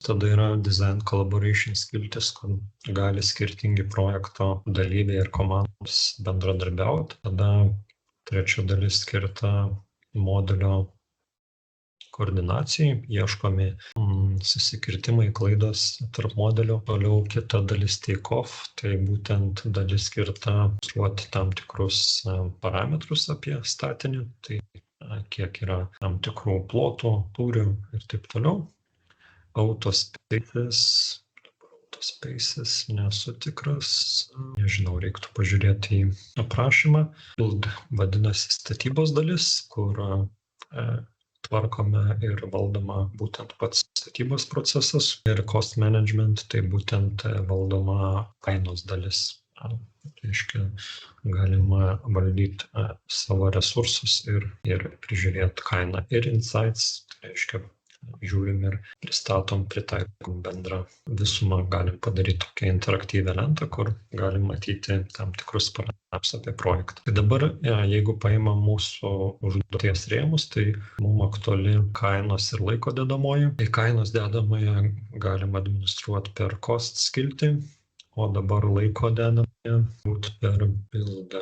Tada yra design collaboration skiltis, kur gali skirtingi projekto dalyviai ir komandos bendradarbiauti. Tada trečia dalis skirta modelio koordinacijai, ieškomi susikirtimai, klaidos tarp modelio. Toliau kita dalis take-off, tai būtent dalis skirta fiksuoti tam tikrus parametrus apie statinį, tai kiek yra tam tikrų plotų, tūrių ir taip toliau. Autospaces, nesu tikras, nežinau, reiktų pažiūrėti į aprašymą. Build vadinasi statybos dalis, kur tvarkome ir valdoma būtent pats statybos procesas, ir cost management, tai būtent valdoma kainos dalis. Reiškia, galima valdyti savo resursus ir prižiūrėti kainą. Ir insights, tai reiškia, žiūrim ir pristatom, pritaikom bendrą visumą, galim padaryti tokią interaktyvią lentą, kur galim matyti tam tikrus parametrus apie projektą. Tai dabar, jeigu paimam mūsų užduoties rėmus, tai mums aktuali kainos ir laiko dedamoji. Tai kainos dedamąją galim administruoti per cost skiltį, o dabar laiko dedamąją būtų per build